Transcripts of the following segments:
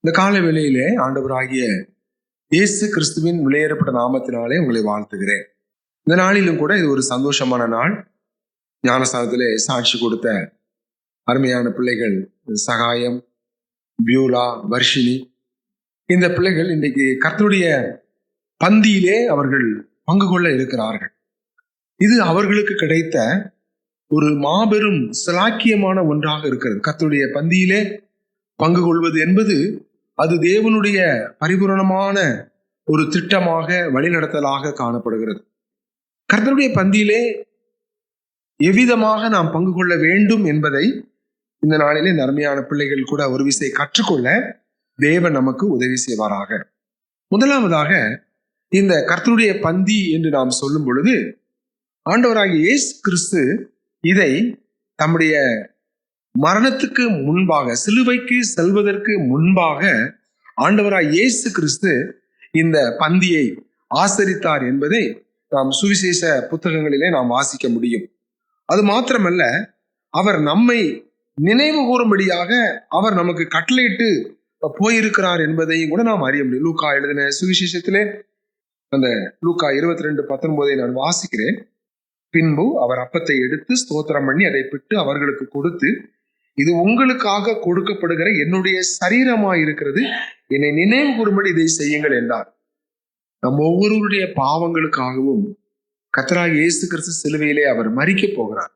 இந்த கால வேளையிலே ஆண்டவராகிய இயேசு கிறிஸ்துவின் விலையேறப்பட்ட நாமத்தினாலே உங்களை வாழ்த்துகிறேன். இந்த நாளிலும் கூட இது ஒரு சந்தோஷமான நாள். ஞானஸ்தானத்திலே சாட்சி கொடுத்த அருமையான பிள்ளைகள் சகாயம், பியூலா, வர்ஷினி, இந்த பிள்ளைகள் இன்றைக்கு கர்த்தருடைய பந்தியிலே அவர்கள் பங்கு கொள்ள இருக்கிறார்கள். இது அவர்களுக்கு கிடைத்த ஒரு மாபெரும் சிலாக்கியமான ஒன்றாக இருக்கிறது. கர்த்தருடைய பந்தியிலே பங்கு கொள்வது என்பது அது தேவனுடைய பரிபூரணமான ஒரு திட்டமாக வழிநடத்தலாக காணப்படுகிறது. கர்த்தருடைய பந்தியிலே எவ்விதமாக நாம் பங்கு கொள்ள வேண்டும் என்பதை இந்த நாளிலே நன்மையான பிள்ளைகள் கூட ஒரு விசை கற்றுக்கொள்ள தேவன் நமக்கு உதவி செய்வாராக. முதலாவதாக இந்த கர்த்தருடைய பந்தி என்று நாம் சொல்லும் பொழுது ஆண்டவராகிய இயேசு கிறிஸ்து இதை தம்முடைய மரணத்துக்கு முன்பாக, சிலுவைக்கு செல்வதற்கு முன்பாக ஆண்டவராய் இயேசு கிறிஸ்து இந்த பந்தியை ஆசரித்தார் என்பதை நாம் சுவிசேஷ புத்தகங்களிலே நாம் வாசிக்க முடியும். அது மாத்திரமல்ல, அவர் நம்மை நினைவு கூறும்படியாக அவர் நமக்கு கட்டளையிட்டு போயிருக்கிறார் என்பதையும் கூட நாம் அறிய முடியும். லூக்கா எழுதின சுவிசேஷத்திலே அந்த லூக்கா 22:19 நான் வாசிக்கிறேன். பின்பு அவர் அப்பத்தை எடுத்து ஸ்தோத்திரம் பண்ணி அதை பிட்டு அவர்களுக்கு கொடுத்து, இது உங்களுக்காக கொடுக்கப்படுகிற என்னுடைய சரீரமாய் இருக்கிறது, என்னை நினைவு கூறும்படி இதை செய்யுங்கள் என்றார். நம் ஒவ்வொருவருடைய பாவங்களுக்காகவும் கர்த்தராகிய இயேசு கிறிஸ்து சிலுவையிலே அவர் மரிக்க போகிறார்.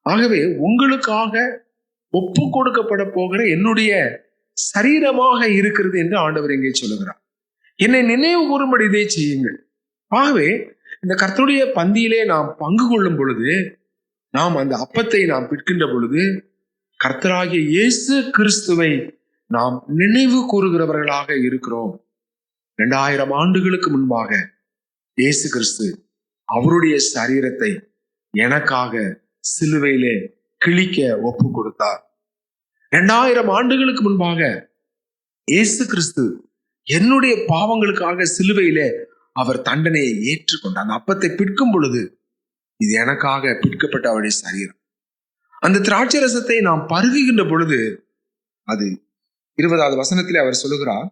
ஆகவே உங்களுக்காக ஒப்பு கொடுக்கப்பட போகிற என்னுடைய சரீரமாக இருக்கிறது என்று ஆண்டவர் எங்கே சொல்லுகிறார். என்னை நினைவு கூறும்படி இதை செய்யுங்கள். ஆகவே இந்த கர்த்தருடைய பந்தியிலே நாம் பங்கு கொள்ளும் பொழுது, நாம் அந்த அப்பத்தை நாம் பிற்கின்ற பொழுது கர்த்தராகிய இயேசு கிறிஸ்துவை நாம் நினைவு கூறுகிறவர்களாக இருக்கிறோம். 2000 ஆண்டுகளுக்கு முன்பாக இயேசு கிறிஸ்து அவருடைய சரீரத்தை எனக்காக சிலுவையிலே கிழிக்க ஒப்பு கொடுத்தார். 2000 ஆண்டுகளுக்கு முன்பாக இயேசு கிறிஸ்து என்னுடைய பாவங்களுக்காக சிலுவையிலே அவர் தண்டனையை ஏற்றுக்கொண்டார். அந்த அப்பத்தை பிற்கும் பொழுது இது எனக்காக பிற்கப்பட்ட அவருடைய சரீரம். அந்த திராட்சை ரசத்தை நாம் பருகுகின்ற பொழுது அது 20வது வசனத்திலே அவர் சொல்லுகிறார்,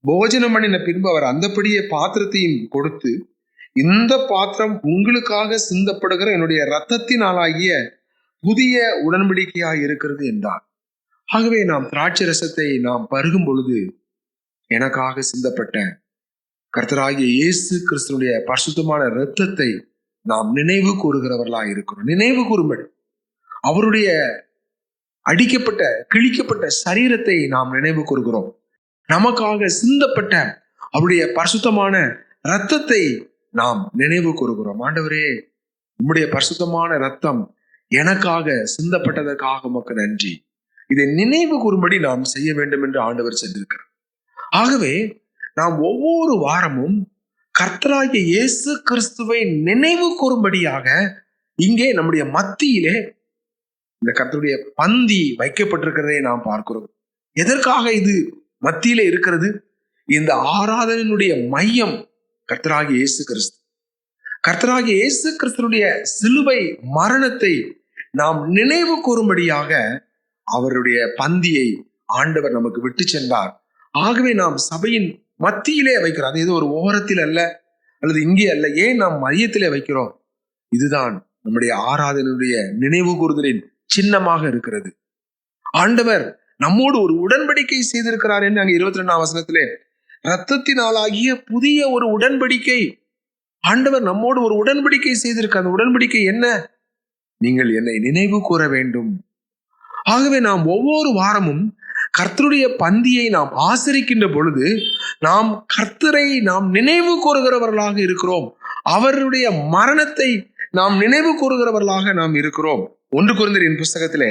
போஜனம் பண்ணின பின்பு அவர் அந்தப்படியே பாத்திரத்தையும் கொடுத்து, இந்த பாத்திரம் உங்களுக்காக சிந்தப்படுகிற என்னுடைய இரத்தத்தினாலாகிய புதிய உடன்படிக்கையாய் இருக்கிறது என்றார். ஆகவே நாம் திராட்சை ரசத்தை நாம் பருகும் பொழுது எனக்காக சிந்தப்பட்ட கர்த்தராகிய இயேசு கிறிஸ்துடைய பரிசுத்தமான இரத்தத்தை நாம் நினைவு கூறுகிறவர்களாக இருக்கிறோம். நினைவு கூறும்படி அவருடைய அடிக்கப்பட்ட கிழிக்கப்பட்ட சரீரத்தை நாம் நினைவு கூறுகிறோம். நமக்காக சிந்தப்பட்ட அவருடைய பரிசுத்தமான இரத்தத்தை நாம் நினைவு கூறுகிறோம். ஆண்டவரே, உம்முடைய பரிசுத்தமான இரத்தம் எனக்காக சிந்தப்பட்டதற்காக உமக்கு நன்றி. இதை நினைவு கூறும்படி நாம் செய்ய வேண்டும் என்று ஆண்டவர் சென்றிருக்கிறார். ஆகவே நாம் ஒவ்வொரு வாரமும் கர்த்தராகிய இயேசு கிறிஸ்துவை நினைவு கூறும்படியாக இங்கே நம்முடைய மத்தியிலே இந்த கர்த்தருடைய பந்தி வைக்கப்பட்டிருக்கிறதை நாம் பார்க்கிறோம். எதற்காக இது மத்தியிலே இருக்கிறது? இந்த ஆராதனையினுடைய மையம் கர்த்தராகிய இயேசு கிறிஸ்து. கர்த்தராகிய இயேசு கிறிஸ்துடைய சிலுவை மரணத்தை நாம் நினைவு கூறும்படியாக அவருடைய பந்தியை ஆண்டவர் நமக்கு விட்டு சென்றார். ஆகவே நாம் சபையின் மத்தியிலே வைக்கிறோம். அது ஏதோ ஒரு ஓரத்தில் அல்ல, அல்லது இங்கே அல்ல. ஏன் நாம் மையத்திலே வைக்கிறோம்? இதுதான் நம்முடைய ஆராதனையுடைய நினைவு கூறுதலின் சின்னமாக இருக்கிறது. ஆண்டவர் நம்மோடு ஒரு உடன்படிக்கை செய்திருக்கிறார் என்று அங்கே 22ஆம் வசனத்திலே, இரத்தத்தினாலாகிய புதிய ஒரு உடன்படிக்கை. ஆண்டவர் நம்மோடு ஒரு உடன்படிக்கை செய்திருக்க. அந்த உடன்படிக்கை என்ன? நீங்கள் என்னை நினைவு கூற வேண்டும். ஆகவே நாம் ஒவ்வொரு வாரமும் கர்த்தருடைய பந்தியை நாம் ஆசரிக்கின்ற பொழுது நாம் கர்த்தரை நாம் நினைவு கூறுகிறவர்களாக இருக்கிறோம். அவருடைய மரணத்தை நாம் நினைவு கூறுகிறவர்களாக நாம் இருக்கிறோம். 1 கொரிந்தியரின் புஸ்தகத்திலே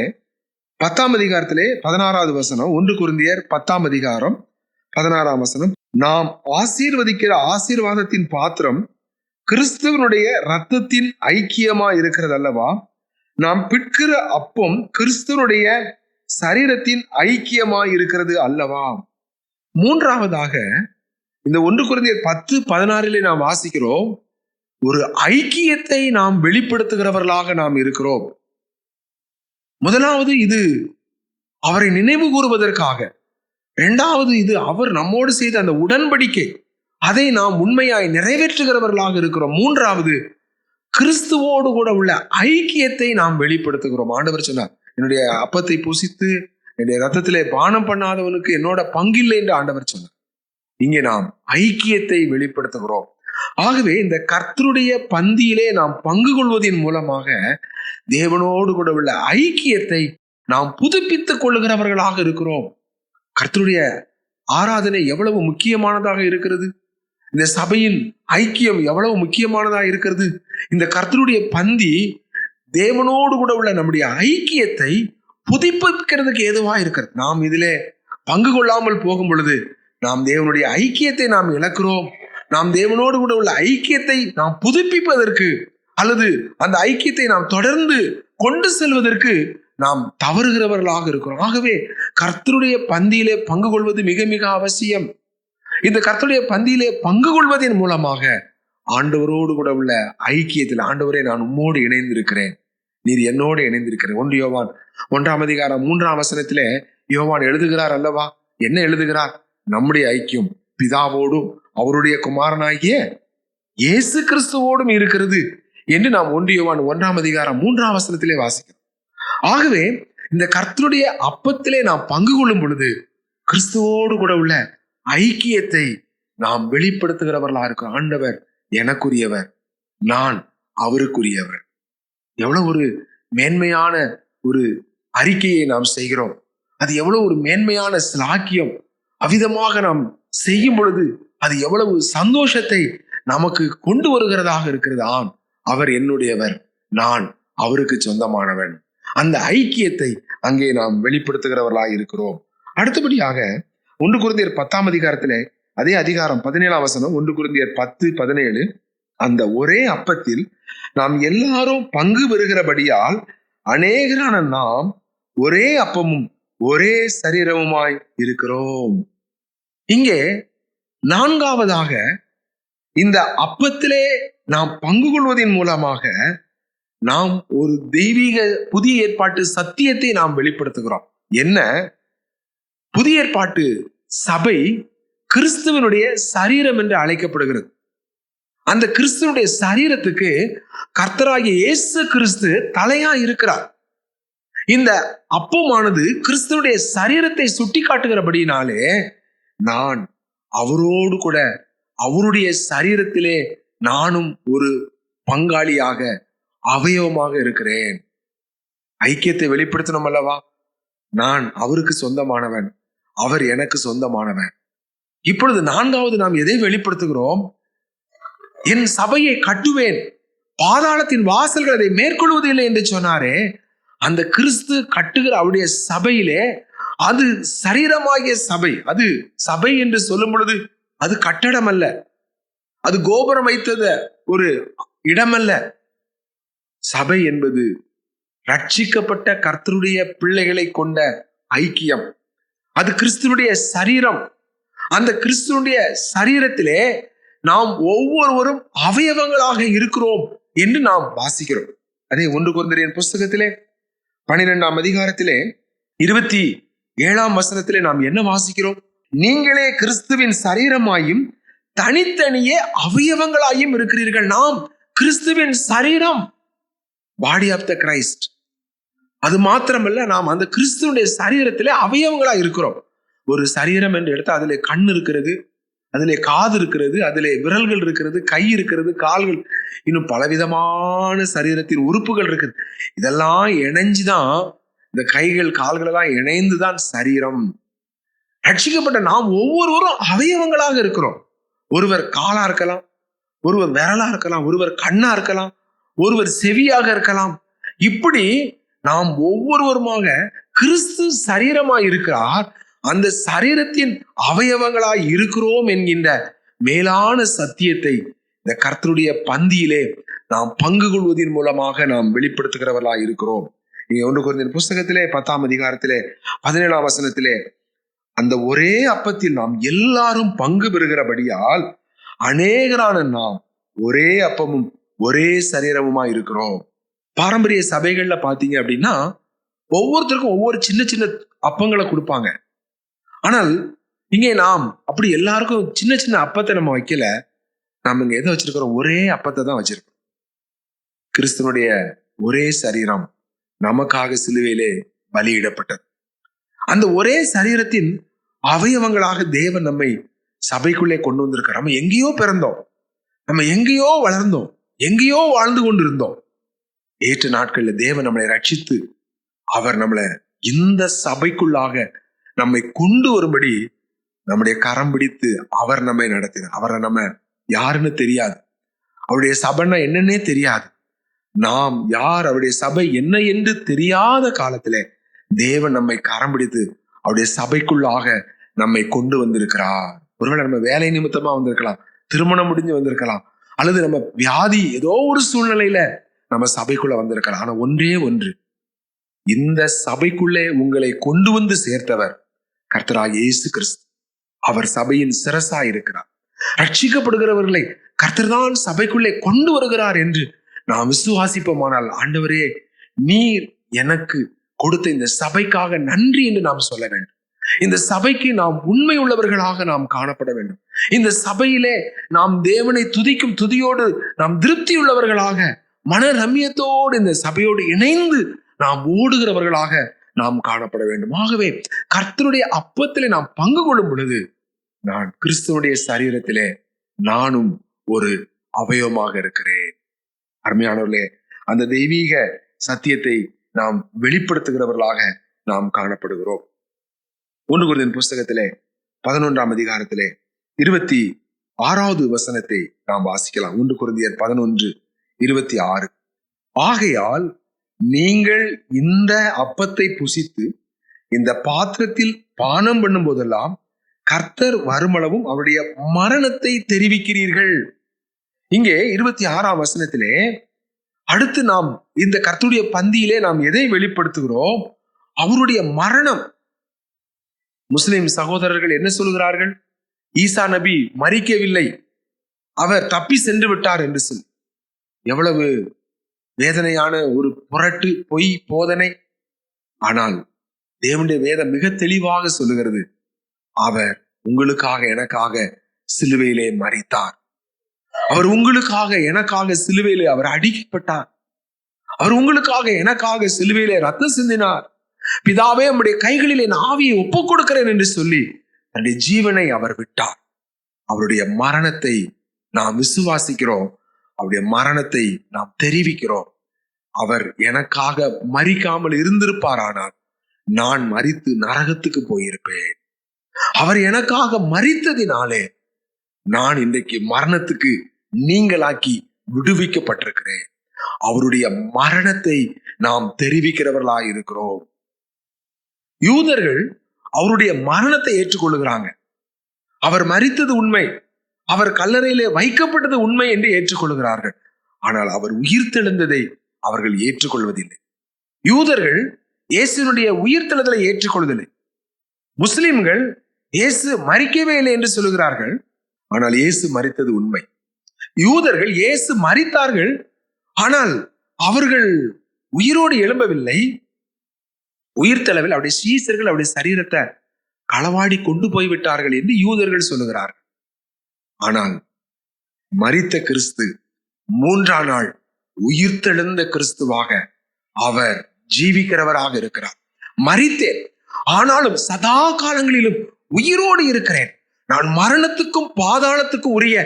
10ஆம் அதிகாரத்திலே 16வது வசனம், 1 கொரிந்தியர் 10ஆம் அதிகாரம் 16ஆம் வசனம், நாம் ஆசீர்வதிக்கிற ஆசீர்வாதத்தின் பாத்திரம் கிறிஸ்துவனுடைய இரத்தத்தின் ஐக்கியமா இருக்கிறது அல்லவா? நாம் பிற்கிற அப்பம் கிறிஸ்துவனுடைய சரீரத்தின் ஐக்கியமாய் இருக்கிறது அல்லவா? மூன்றாவதாக இந்த 1 கொரிந்தியர் 10:16 நாம் வாசிக்கிறோம், ஒரு ஐக்கியத்தை நாம் வெளிப்படுத்துகிறவர்களாக நாம் இருக்கிறோம். முதலாவது இது அவரை நினைவு கூறுவதற்காக, இரண்டாவது, இது அவர் நம்மோடு செய்த அந்த உடன்படிக்கை, அதை நாம் உண்மையாய் நிறைவேற்றுகிறவர்களாக இருக்கிறோம். மூன்றாவது, கிறிஸ்துவோடு கூட உள்ள ஐக்கியத்தை நாம் வெளிப்படுத்துகிறோம். ஆண்டவர் சொன்னார், என்னுடைய அப்பத்தை புசித்து என்னுடைய ரத்தத்திலே பானம் பண்ணாதவனுக்கு என்னோட பங்கில்லை என்று ஆண்டவர் சொன்னார். இங்கே நாம் ஐக்கியத்தை வெளிப்படுத்துகிறோம். ஆகவே இந்த கர்த்தருடைய பந்தியிலே நாம் பங்கு கொள்வதன் மூலமாக தேவனோடு கூட உள்ள ஐக்கியத்தை நாம் புதுப்பித்துக் கொள்ளுகிறவர்களாக இருக்கிறோம். கர்த்தருடைய ஆராதனை எவ்வளவு முக்கியமானதாக இருக்கிறது, இந்த சபையின் ஐக்கியம் எவ்வளவு முக்கியமானதாக இருக்கிறது. இந்த கர்த்தருடைய பந்தி தேவனோடு கூட உள்ள நம்முடைய ஐக்கியத்தை புதுப்பிக்கிறதுக்கு ஏதுவா இருக்கிறது. நாம் இதிலே பங்கு கொள்ளாமல் போகும் பொழுது நாம் தேவனுடைய ஐக்கியத்தை நாம் இழக்கிறோம். நாம் தேவனோடு கூட உள்ள ஐக்கியத்தை நாம் புதுப்பிப்பதற்கு அல்லது அந்த ஐக்கியத்தை நாம் தொடர்ந்து கொண்டு செல்வதற்கு நாம் தவறுகிறவர்களாக இருக்கிறோம். ஆகவே கர்த்தருடைய பந்தியிலே பங்கு கொள்வது மிக மிக அவசியம். இந்த கர்த்தருடைய பந்தியிலே பங்கு கொள்வதன் மூலமாக ஆண்டவரோடு கூட உள்ள ஐக்கியத்தில், ஆண்டவரே நான் உம்மோடு இணைந்திருக்கிறேன், நீர் என்னோடு இணைந்திருக்கிறேன். 1 யோவான் 1:3 யோவான் எழுதுகிறார் அல்லவா? என்ன எழுதுகிறார்? நம்முடைய ஐக்கியம் பிதாவோடும் அவருடைய குமாரனாகிய இயேசு கிறிஸ்துவோடும் இருக்கிறது என்று நாம் 1 யோவான் 1:3 வாசிக்கிறோம். ஆகவே இந்த கர்த்தருடைய அப்பத்திலே நாம் பங்கு கொள்ளும் பொழுது கிறிஸ்துவோடு கூட உள்ள ஐக்கியத்தை நாம் வெளிப்படுத்துகிறவர்களா இருக்கிறோம். ஆண்டவர் எனக்குரியவர், நான் அவருக்குரியவர். எவ்வளவு ஒரு மேன்மையான ஒரு அறிக்கையை நாம் செய்கிறோம். அது எவ்வளவு ஒரு மேன்மையான ஸ்லாக்கியம். அவ்விதமாக நாம் செய்யும் பொழுது அது எவ்வளவு சந்தோஷத்தை நமக்கு கொண்டு வருகிறதாக இருக்கிறது. அவர் என்னுடையவர், நான் அவருக்கு சொந்தமானவன். அந்த ஐக்கியத்தை அங்கே நாம் வெளிப்படுத்துகிறவர்களாக இருக்கிறோம். அடுத்தபடியாக 1 கொரிந்தியர் 10 அதே அதிகாரம் 17 1 கொரிந்தியர் 10:17, அந்த ஒரே அப்பத்தில் நாம் எல்லாரும் பங்கு பெறுகிறபடியால் அநேகரான நாம் ஒரே அப்பமும் ஒரே சரீரமுமாய் இருக்கிறோம். இங்கே நான்காவதாக இந்த அப்பத்திலே நாம் பங்கு கொள்வதன் மூலமாக நாம் ஒரு தெய்வீக புதிய ஏற்பாட்டு சத்தியத்தை நாம் வெளிப்படுத்துகிறோம். என்ன? புதிய ஏற்பாட்டு சபை கிறிஸ்துவனுடைய சரீரம் என்று அழைக்கப்படுகிறது. அந்த கிறிஸ்துவனுடைய சரீரத்துக்கு கர்த்தராகிய இயேசு கிறிஸ்து தலையா இருக்கிறார். இந்த அப்பமானது கிறிஸ்துவனுடைய சரீரத்தை சுட்டி காட்டுகிறபடினாலே நான் அவரோடு கூட அவருடைய சரீரத்திலே நானும் ஒரு பங்காளியாக, அவயவமாக இருக்கிறேன். ஐக்கியத்தை வெளிப்படுத்தணும் அல்லவா? நான் அவருக்கு சொந்தமானவன், அவர் எனக்கு சொந்தமானவன். இப்பொழுது நான்காவது நாம் எதை வெளிப்படுத்துகிறோம்? என் சபையை கட்டுவேன், பாதாளத்தின் வாசல்கள் அதை மேற்கொள்வதில்லை என்று சொன்னாரே, அந்த கிறிஸ்து கட்டுகிற அவருடைய சபையிலே அது சரீரமாகிய சபை. அது சபை என்று சொல்லும் பொழுது அது கட்டடம் அல்ல, அது கோபுரம் வைத்தது ஒரு இடமல்ல. சபை என்பது ரட்சிக்கப்பட்ட கர்த்தருடைய பிள்ளைகளை கொண்ட ஐக்கியம். அது கிறிஸ்துவனுடைய சரீரம். அந்த கிறிஸ்துவனுடைய சரீரத்திலே நாம் ஒவ்வொருவரும் அவயவங்களாக இருக்கிறோம் என்று நாம் வாசிக்கிறோம். அதே 1 கொரிந்தியர் 12 27 நாம் என்ன வாசிக்கிறோம்? நீங்களே கிறிஸ்துவின் சரீரமாயும் தனித்தனியே அவயவங்களாயும் இருக்கிறீர்கள். நாம் கிறிஸ்துவின் சரீரம், பாடி ஆஃப் த கிரைஸ்ட். அது மாத்திரமல்ல, நாம் அந்த கிறிஸ்துவனுடைய சரீரத்திலே அவயவங்களா இருக்கிறோம். ஒரு சரீரம் என்று எடுத்து அதிலே கண் இருக்கிறது, அதிலே காது இருக்கிறது, அதிலே விரல்கள் இருக்கிறது, கை இருக்கிறது, கால்கள், இன்னும் பலவிதமான சரீரத்தின் உறுப்புகள் இருக்குது. இதெல்லாம் இணைஞ்சுதான், இந்த கைகள் கால்கள் எல்லாம் இணைந்துதான் சரீரம். ரட்சிக்கப்பட்ட நாம் ஒவ்வொருவரும் அவயவங்களாக இருக்கிறோம். ஒருவர் காலா இருக்கலாம், ஒருவர் விரலா இருக்கலாம், ஒருவர் கண்ணா இருக்கலாம், ஒருவர் செவியாக இருக்கலாம். இப்படி நாம் ஒவ்வொருவருமாக கிறிஸ்து சரீரமாய் இருக்கிறார். அந்த சரீரத்தின் அவயவங்களாய் இருக்கிறோம் என்கின்ற மேலான சத்தியத்தை இந்த கர்த்தருடைய பந்தியிலே நாம் பங்கு கொள்வதன் மூலமாக நாம் வெளிப்படுத்துகிறவர்களாய் இருக்கிறோம். நீங்க 1 கொரிந்தியர் 10:17 அந்த ஒரே அப்பத்தில் நாம் எல்லாரும் பங்கு பெறுகிறபடியால் அநேகரான நாம் ஒரே அப்பமும் ஒரே சரீரமுமா இருக்கிறோம். பாரம்பரிய சபைகள்ல பாத்தீங்க அப்படின்னா ஒவ்வொருத்தருக்கும் ஒவ்வொரு சின்ன சின்ன அப்பங்களை கொடுப்பாங்க. ஆனால் இங்கே நாம் அப்படி எல்லாருக்கும் சின்ன சின்ன அப்பத்தை நம்ம வைக்கல. நாம் இங்க எதை வச்சிருக்கிறோம்? ஒரே அப்பத்தை தான் வச்சிருக்கோம். கிறிஸ்துவனுடைய ஒரே சரீரம் நமக்காக சிலுவையிலே பலியிடப்பட்டது. அந்த ஒரே சரீரத்தின் அவயவங்களாக தேவன் நம்மை சபைக்குள்ளே கொண்டு வந்திருக்கிறார். நம்ம எங்கேயோ பிறந்தோம், நம்ம எங்கேயோ வளர்ந்தோம், எங்கேயோ வாழ்ந்து கொண்டிருந்தோம். ஏற்ற நாட்கள்ல தேவன் நம்மளை ரட்சித்து அவர் நம்மளை இந்த சபைக்குள்ளாக நம்மை கொண்டு வரும்படி நம்முடைய கரம் பிடித்து அவர் நம்மை நடத்தினார். அவரை நம்ம யாருன்னு தெரியாது, அவருடைய சபைன்னா என்னன்னே தெரியாது. நாம் யார், அவருடைய சபை என்ன என்று தெரியாத காலத்திலே தேவன் நம்மை கரம் பிடித்து அவருடைய சபைக்குள்ளாக நம்மை கொண்டு வந்திருக்கிறார். ஒருவேளை நம்ம வேலை நிமித்தமா வந்திருக்கலாம், திருமணம் முடிஞ்சு வந்திருக்கலாம், அல்லது நம்ம வியாதி ஏதோ ஒரு சூழ்நிலையில நம்ம சபைக்குள்ள வந்திருக்கலாம். ஆனா ஒன்றே ஒன்று, இந்த சபைக்குள்ளே உங்களை கொண்டு வந்து சேர்த்தவர் கர்த்தராகிய இயேசு கிறிஸ்து. அவர் சபையின் சிரசா இருக்கிறார். ரட்சிக்கப்படுகிறவர்களை கர்த்தர்தான் சபைக்குள்ளே கொண்டு வருகிறார் என்று நாம் விசுவாசிப்போமானால், ஆண்டவரே நீர் எனக்கு கொடுத்த இந்த சபைக்காக நன்றி என்று நாம் சொல்ல வேண்டும். இந்த சபைக்கு நாம் உண்மை உள்ளவர்களாக நாம் காணப்பட வேண்டும். இந்த சபையிலே நாம் தேவனை துதிக்கும் துதியோடு நாம் திருப்தி உள்ளவர்களாக, மன ரம்யத்தோடு இந்த சபையோடு இணைந்து நாம் ஓடுகிறவர்களாக நாம் காணப்பட வேண்டும். ஆகவே கர்த்தருடைய அப்பத்திலே நாம் பங்கு கொள்ளும் பொழுது, நான் கிறிஸ்துவனுடைய சரீரத்திலே நானும் ஒரு அவயவமாக இருக்கிறேன். அருமையானவர்களே, அந்த தெய்வீக சத்தியத்தை நாம் வெளிப்படுத்துகிறவர்களாக நாம் காணப்படுகிறோம். 1 கொரிந்தியர் புஸ்தகத்திலே 11ஆம் அதிகாரத்திலே 26வது வசனத்தை நாம் வாசிக்கலாம். 1 கொரிந்தியர் 11:26. ஆகையால் நீங்கள் இந்த அப்பத்தை புசித்து இந்த பாத்திரத்தில் பானம் பண்ணும் போதெல்லாம் கர்த்தர் வருமளவும் அவருடைய மரணத்தை தெரிவிக்கிறீர்கள். இங்கே 26ஆம் வசனத்திலே அடுத்து நாம் இந்த கர்த்தருடைய பந்தியிலே நாம் எதை வெளிப்படுத்துகிறோம்? அவருடைய மரணம். முஸ்லிம் சகோதரர்கள் என்ன சொல்கிறார்கள்? ஈசா நபி மரிக்கவில்லை, அவர் தப்பி சென்று விட்டார் என்று சொல்லி. எவ்வளவு வேதனையான ஒரு புரட்டு பொய் போதனை! ஆனால் தேவனுடைய வேதம் மிக தெளிவாக சொல்லுகிறது, அவர் உங்களுக்காக எனக்காக சிலுவையிலே மரித்தார். அவர் உங்களுக்காக எனக்காக சிலுவையிலே அவர் அடிக்கப்பட்டார். அவர் உங்களுக்காக எனக்காக சிலுவையிலே ரத்தம் சிந்தினார். பிதாவே, நம்முடைய கைகளிலே என் ஆவியை ஒப்புக் கொடுக்கிறேன் என்று சொல்லி தன்னுடைய ஜீவனை அவர் விட்டார். அவருடைய மரணத்தை நாம் விசுவாசிக்கிறோம், அவருடைய மரணத்தை நாம் தெரிவிக்கிறோம். அவர் எனக்காக மரிக்காமல் இருந்திருப்பாரானால் நான் மரித்து நரகத்துக்கு போயிருப்பேன். அவர் எனக்காக மரித்ததினாலே நான் இன்றைக்கு மரணத்துக்கு நீங்களாக்கி விடுவிக்கப்பட்டிருக்கிறேன். அவருடைய மரணத்தை நாம் தெரிவிக்கிறவர்களாய் இருக்கிறோம். யூதர்கள் அவருடைய மரணத்தை ஏற்றுக்கொள்ளுகிறாங்க. அவர் மரித்தது உண்மை, அவர் கல்லறையிலே வைக்கப்பட்டது உண்மை என்று ஏற்றுக்கொள்கிறார்கள். ஆனால் அவர் உயிர்த்தெழுந்ததை அவர்கள் ஏற்றுக்கொள்வதில்லை. யூதர்கள் இயேசுனுடைய உயிர்த்தெழுதலை ஏற்றுக்கொள்வதில்லை. முஸ்லிம்கள் இயேசு மரிக்கவே இல்லை என்று சொல்லுகிறார்கள். ஆனால் இயேசு மரித்தது உண்மை. யூதர்கள் இயேசு மரித்தார்கள், ஆனால் அவர்கள் உயிரோடு எழும்பவில்லை. உயிர்த்தெழவில் அவருடைய சீசர்கள் அவருடைய சரீரத்தை களவாடி கொண்டு போய்விட்டார்கள் என்று யூதர்கள் சொல்லுகிறார்கள். ஆனால் மரித்த கிறிஸ்து 3ஆம் நாள் உயிர்த்தெழுந்த கிறிஸ்துவாக அவர் ஜீவிக்கிறவராக இருக்கிறார். மரித்தேன், ஆனாலும் சதா காலங்களிலும் உயிரோடு இருக்கிறேன். நான் மரணத்துக்கும் பாதாளத்துக்கும் உரிய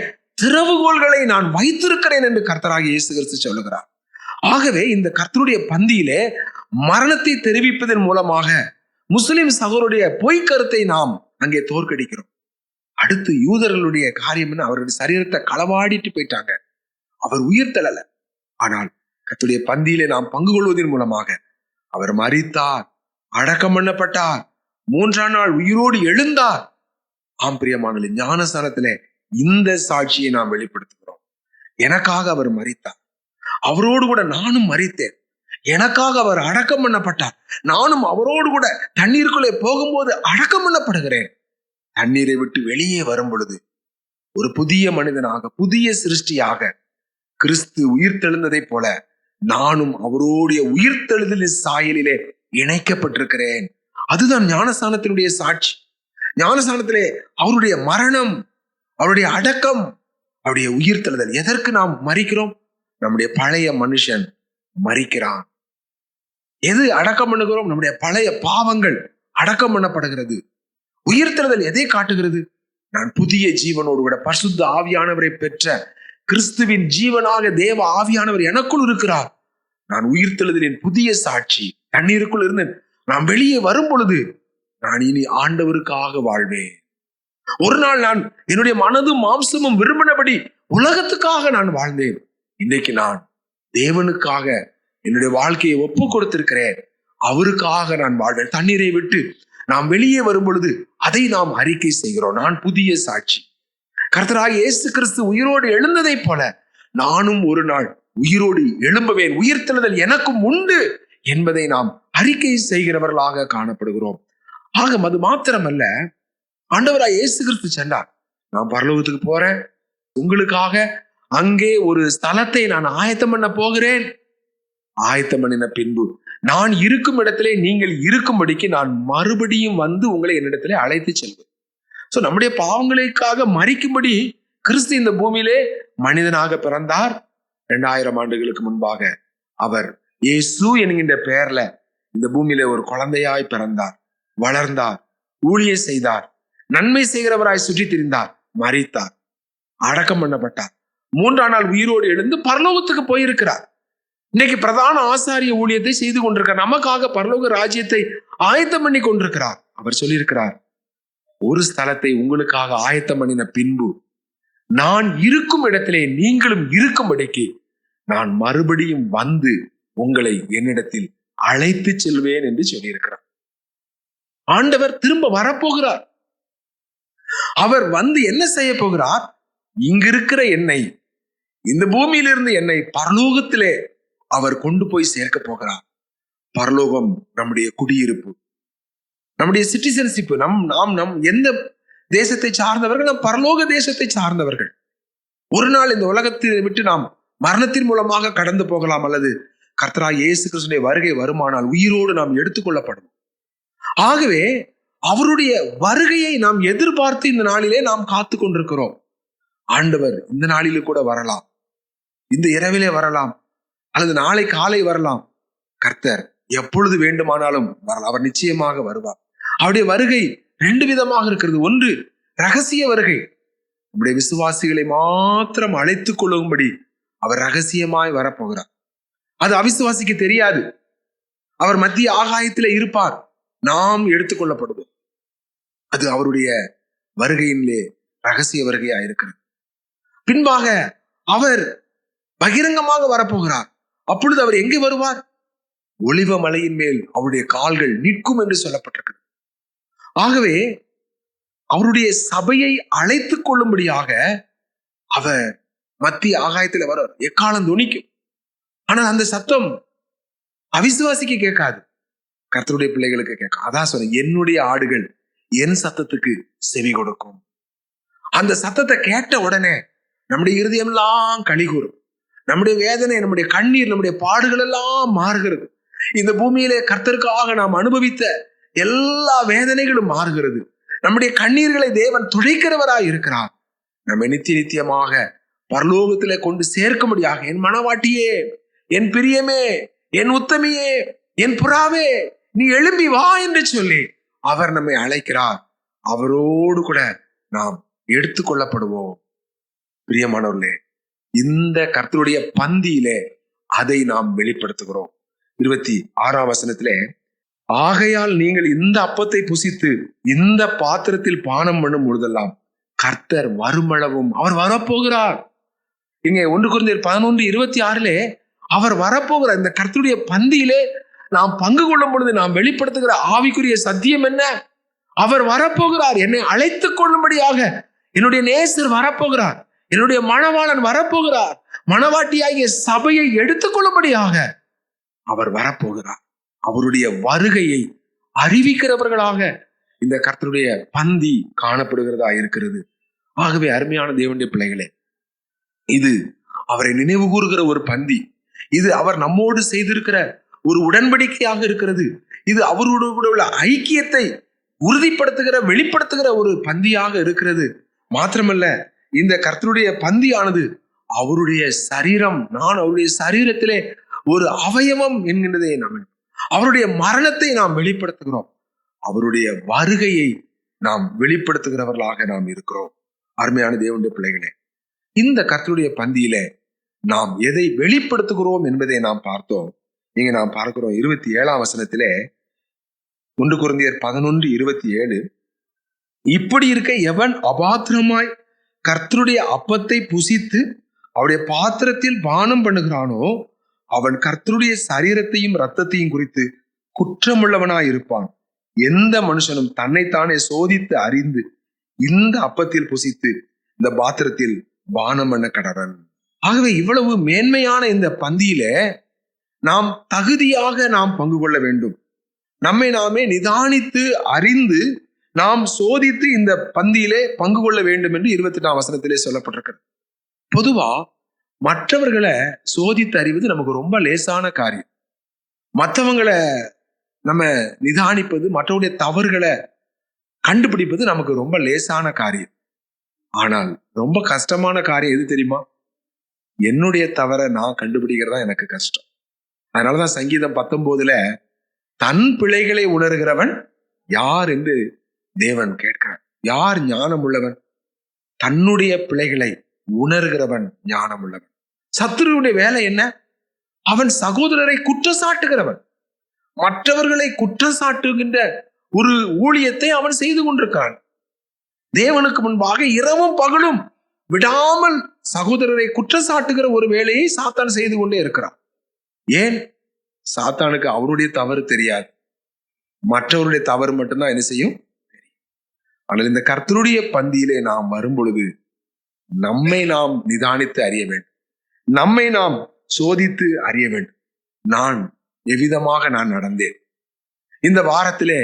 திறவுகோல்களை நான் வைத்திருக்கிறேன் என்று கர்த்தராகிய இயேசு கிறிஸ்து சொல்லுகிறார். ஆகவே இந்த கர்த்தருடைய பந்தியிலே மரணத்தை தெரிவிப்பதன் மூலமாக முஸ்லிம் சகோதரருடைய பொய்க்கருத்தை நாம் அங்கே தோற்கடிக்கிறோம். அடுத்து யூதர்களுடைய காரியம் என்ன? அவருடைய சரீரத்தை களவாடிட்டு போயிட்டாங்க. அவர் உயிர் தள்ளல. ஆனால் கர்த்தருடைய பந்தியிலே நாம் பங்கு கொள்வதன் மூலமாக அவர் மரித்தார், அடக்கம் பண்ணப்பட்டார், 3ஆம் நாள் உயிரோடு எழுந்தார். ஆம் பிரியமானவர்களே, ஞானஸ்நானத்திலே இந்த சாட்சியை நாம் வெளிப்படுத்துகிறோம். எனக்காக அவர் மரித்தார், அவரோடு கூட நானும் மரித்தேன். எனக்காக அவர் அடக்கம் பண்ணப்பட்டார், நானும் அவரோடு கூட தண்ணீருக்குள்ளே போகும்போது அடக்கம் பண்ணப்படுகிறேன். தண்ணீரை விட்டு வெளியே வரும் பொழுது ஒரு புதிய மனிதனாக, புதிய சிருஷ்டியாக கிறிஸ்து உயிர்த்தெழுந்ததை போல நானும் அவருடைய உயிர்த்தெழுதலின் சாயலிலே இணைக்கப்பட்டிருக்கிறேன். அதுதான் ஞானஸ்நானத்தினுடைய சாட்சி. ஞானஸ்நானத்திலே அவருடைய மரணம், அவருடைய அடக்கம், அவருடைய உயிர்த்தெழுதல். எதற்கு நாம் மரிக்கிறோம்? நம்முடைய பழைய மனுஷன் மரிக்கிறான். எது அடக்கம் பண்ணுகிறோம்? நம்முடைய பழைய பாவங்கள் அடக்கம் பண்ணப்படுகிறது. உயிர்த்தெழுதல் எதை காட்டுகிறது? நான் புதிய ஜீவனோடு கூட பரிசுத்த ஆவியானவரை பெற்ற கிறிஸ்துவின் ஜீவனாக தேவ ஆவியானவர் எனக்குள் இருக்கிறார். நான் உயிர்த்தெழுதலின் புதிய சாட்சி. தண்ணீருக்குள் இருந்து நான் வெளியே வரும் பொழுது நான் இனி ஆண்டவருக்காக வாழ்வேன். ஒரு நாள் நான் என்னுடைய மனதும் மாம்சமும் விரும்பினபடி உலகத்துக்காக நான் வாழ்ந்தேன். இன்னைக்கு நான் தேவனுக்காக என்னுடைய வாழ்க்கையை ஒப்பு கொடுத்திருக்கிறேன். அவருக்காக நான் வாழ்வேன். தண்ணீரை விட்டு நாம் வெளியே வரும் பொழுது அதை நாம் அறிக்கை செய்கிறோம். நான் புதிய சாட்சி. கர்த்தராகிய இயேசு கிறிஸ்து உயிரோடு எழுந்ததை போல நானும் ஒரு நாள் உயிரோடு எழும்புவேன். உயிர்த்தெழுதல் எனக்கும் உண்டு என்பதை நாம் அறிக்கை செய்கிறவர்களாக காணப்படுகிறோம். ஆக அது மாத்திரமல்ல, ஆண்டவராய் இயேசு கிறிஸ்து சொன்னார், நான் பரலோகத்துக்கு போறேன், உங்களுக்காக அங்கே ஒரு ஸ்தலத்தை நான் ஆயத்தம் பண்ண போகிறேன். ஆயத்தம் பண்ணின பின்பு நான் இருக்கும் இடத்திலே நீங்கள் இருக்கும்படிக்கு நான் மறுபடியும் வந்து உங்களை என்னிடத்திலே அழைத்து செல்வேன். சோ நம்முடைய பாவங்களுக்காக மரிக்கும்படி கிறிஸ்து இந்த பூமியிலே மனிதனாக பிறந்தார். 2000 ஆண்டுகளுக்கு முன்பாக அவர் இயேசு என்கின்ற பெயர்ல இந்த பூமியிலே ஒரு குழந்தையாய் பிறந்தார், வளர்ந்தார், ஊழியம் செய்தார், நன்மை செய்கிறவராய் சுற்றி திரிந்தார், மரித்தார், அடக்கம் பண்ணப்பட்டார், 3ஆம் நாள் உயிரோடு எழுந்து பரலோகத்துக்கு போயிருக்கிறார். இன்னைக்கு பிரதான ஆசாரிய ஊழியத்தை செய்து கொண்டிருக்கிறார். நமக்காக பரலோக ராஜ்யத்தை ஆயத்தம் பண்ணி கொண்டிருக்கிறார். அவர் சொல்லியிருக்கிறார், ஒரு ஸ்தலத்தை உங்களுக்காக ஆயத்தம் பண்ணின பின்பு நான் இருக்கும் இடத்திலே நீங்களும் இருக்கும்படிக்கு நான் மறுபடியும் வந்து உங்களை என்னிடத்தில் அழைத்து செல்வேன் என்று சொல்லியிருக்கிறார். ஆண்டவர் திரும்ப வரப்போகிறார். அவர் வந்து என்ன செய்ய போகிறார்? இங்கிருக்கிற என்னை, இந்த பூமியிலிருந்து என்னை பரலோகத்திலே அவர் கொண்டு போய் சேர்க்க போகிறார். பரலோகம் நம்முடைய குடியிருப்பு, நம்முடைய சிட்டிசன்ஷிப். நாம் எந்த தேசத்தை சார்ந்தவர்கள்? நம் பரலோக தேசத்தை சார்ந்தவர்கள். ஒரு நாள் இந்த உலகத்தை விட்டு நாம் மரணத்தின் மூலமாக கடந்து போகலாம், அல்லது கர்த்தராகிய இயேசு கிறிஸ்துவின் வருகை வருமானால் உயிரோடு நாம் எடுத்துக்கொள்ளப்படும். ஆகவே அவருடைய வருகையை நாம் எதிர்பார்த்து இந்த நாளிலே நாம் காத்து கொண்டிருக்கிறோம். ஆண்டவர் இந்த நாளிலே கூட வரலாம், இந்த இரவிலே வரலாம், அல்லது நாளை காலை வரலாம். கர்த்தர் எப்பொழுது வேண்டுமானாலும் வரலாம். அவர் நிச்சயமாக வருவார். அவருடைய வருகை 2 விதமாக இருக்கிறது. ஒன்று ரகசிய வருகை. நம்முடைய விசுவாசிகளை மாத்திரம் அழைத்துக் கொள்ளும்படி அவர் ரகசியமாய் வரப்போகிறார். அது அவிசுவாசிக்கு தெரியாது. அவர் மத்திய ஆகாயத்திலே இருப்பார், நாம் எடுத்துக்கொள்ளப்படுவோம். அது அவருடைய வருகையிலே ரகசிய வருகையா இருக்கிறது. பின்பாக அவர் பகிரங்கமாக வரப்போகிறார். அப்பொழுது அவர் எங்கே வருவார்? ஒலிவ மலையின் மேல் அவருடைய கால்கள் நிற்கும் என்று சொல்லப்பட்டிருக்கு. ஆகவே அவருடைய சபையை அழைத்துக் கொள்ளும்படியாக அவர் மத்திய ஆகாயத்தில் வர எக்காலம் துணிக்கும். ஆனால் அந்த சத்தம் அவிசுவாசிக்கு கேட்காது, கர்த்தருடைய பிள்ளைகளுக்கு கேட்கும். அதான் சொன்ன, என்னுடைய ஆடுகள் என் சத்தத்துக்கு செவி கொடுக்கும். அந்த சத்தத்தை கேட்ட உடனே நம்முடைய இருதயம் எல்லாம் களிகூறும். நம்முடைய வேதனை, நம்முடைய கண்ணீர், நம்முடைய பாடுகள் எல்லாம் மாறுகிறது. இந்த பூமியிலே கர்த்தருக்காக நாம் அனுபவித்த எல்லா வேதனைகளும் மாறுகிறது. நம்முடைய கண்ணீர்களை தேவன் துடைக்கிறவராய் இருக்கிறார். நம்ம நித்தியமாக பரலோகத்திலே கொண்டு சேர்க்கும்படியாக, என் மனவாட்டியே, என் பிரியமே, என் உத்தமியே, என் புறாவே, நீ எழும்பி வா என்று சொல்லி அவர் நம்மை அழைக்கிறார். அவரோடு கூட நாம் எடுத்துக்கொள்ளப்படுவோம். பிரியமானவர்களே, இந்த கர்த்தருடைய பந்தியிலே அதை நாம் வெளிப்படுத்துகிறோம். 26ஆம் வசனத்திலே, ஆகையால் நீங்கள் இந்த அப்பத்தை புசித்து இந்த பாத்திரத்தில் பானம் பண்ணும் பொழுதெல்லாம் கர்த்தர் வருமளவும் அவர் வரப்போகிறார். இங்கே 1 கொரிந்தியர் 11:26 அவர் வரப்போகிறார். இந்த கர்த்தருடைய பந்தியிலே நாம் பங்கு கொள்ளும் பொழுது நாம் வெளிப்படுத்துகிற ஆவிக்குரிய சத்தியம் என்ன? அவர் வரப்போகிறார். என்னை அழைத்துக் கொள்ளும்படியாக என்னுடைய நேசர் வரப்போகிறார். என்னுடைய மணவாளன் வரப்போகிறார். மணவாட்டியாகிய சபையை எடுத்துக்கொள்ளும்படியாக அவர் வரப்போகிறார். அவருடைய வருகையை அறிவிக்கிறவர்களாக இந்த கர்த்தருடைய பந்தி காணப்படுகிறதா இருக்கிறது. ஆகவே அருமையான தேவனுடைய பிள்ளைகளே, இது அவரை நினைவு கூறுகிற ஒரு பந்தி. இது அவர் நம்மோடு செய்திருக்கிற ஒரு உடன்படிக்கையாக இருக்கிறது. இது அவரோடு கூட உள்ள ஐக்கியத்தை உறுதிப்படுத்துகிற, வெளிப்படுத்துகிற ஒரு பந்தியாக இருக்கிறது. மாத்திரமல்ல, இந்த கர்த்தருடைய பந்தியானது அவருடைய சரீரம், நான் அவருடைய சரீரத்திலே ஒரு அவயவம் என்கின்றதை நாம், அவருடைய மரணத்தை நாம் வெளிப்படுத்துகிறோம், அவருடைய வருகையை நாம் வெளிப்படுத்துகிறவர்களாக நாம் இருக்கிறோம். அருமையான தேவனுடைய பிள்ளைகளே, இந்த கர்த்தருடைய பந்தியில நாம் எதை வெளிப்படுத்துகிறோம் என்பதை நாம் பார்த்தோம். இங்க நாம் பார்க்கிறோம் 27ஆம் வசனத்திலே, 1 கொரிந்தியர் 11:27, இப்படி இருக்க எவன் அபாத்திரமாய் கர்த்தருடைய அப்பத்தை புசித்து அவருடைய பாத்திரத்தில் பானம் பண்ணுகிறானோ அவன் கர்த்தருடைய சரீரத்தையும் இரத்தத்தையும் குறித்து குற்றமுள்ளவனாய் இருப்பான். எந்த மனுஷனும் தன்னைத்தானே சோதித்து அறிந்து இந்த அப்பத்தில் புசித்து இந்த பாத்திரத்தில் பானம் பண்ண கடவன். ஆகவே இவ்வளவு மேன்மையான இந்த பந்தியில நாம் தகுதியாக நாம் பங்கு கொள்ள வேண்டும். நம்மை நாமே நிதானித்து அறிந்து நாம் சோதித்து இந்த பந்தியிலே பங்கு கொள்ள வேண்டும் என்று 28ஆம் வசனத்திலே சொல்லப்பட்டிருக்கிறது. பொதுவா மற்றவர்களை சோதித்து அறிவது நமக்கு ரொம்ப லேசான காரியம். மற்றவங்களை நம்ம நிதானிப்பது, மற்றவருடைய தவறுகளை கண்டுபிடிப்பது நமக்கு ரொம்ப லேசான காரியம். ஆனால் ரொம்ப கஷ்டமான காரியம் எது தெரியுமா? என்னுடைய தவறை நான் கண்டுபிடிக்கிறதா எனக்கு கஷ்டம். அதனாலதான் சங்கீதம் 19ல தன் பிழைகளை உணர்கிறவன் யார் என்று தேவன் கேட்கிறார். யார் ஞானம் உள்ளவன்? தன்னுடைய பிழைகளை உணர்கிறவன் ஞானம் உள்ளவன். சத்துருவுடைய வேலை என்ன? அவன் சகோதரரை குற்றச்சாட்டுகிறவன். மற்றவர்களை குற்றச்சாட்டுகின்ற ஒரு ஊழியத்தை அவன் செய்து கொண்டிருக்கான். தேவனுக்கு முன்பாக இரவும் பகலும் விடாமல் சகோதரரை குற்றச்சாட்டுகிற ஒரு வேலையை சாத்தான் செய்து கொண்டே இருக்கிறான். ஏன்? சாத்தானுக்கு அவருடைய தவறு தெரியாது, மற்றவருடைய தவறு மட்டும்தான் என்ன செய்யும். ஆனால் இந்த கர்த்தருடைய பந்தியிலே நாம் வரும் பொழுது நம்மை நாம் நிதானித்து அறிய வேண்டும், நம்மை நாம் சோதித்து அறிய வேண்டும். நான் எவ்விதமாக நான் நடந்தேன், இந்த வாரத்திலே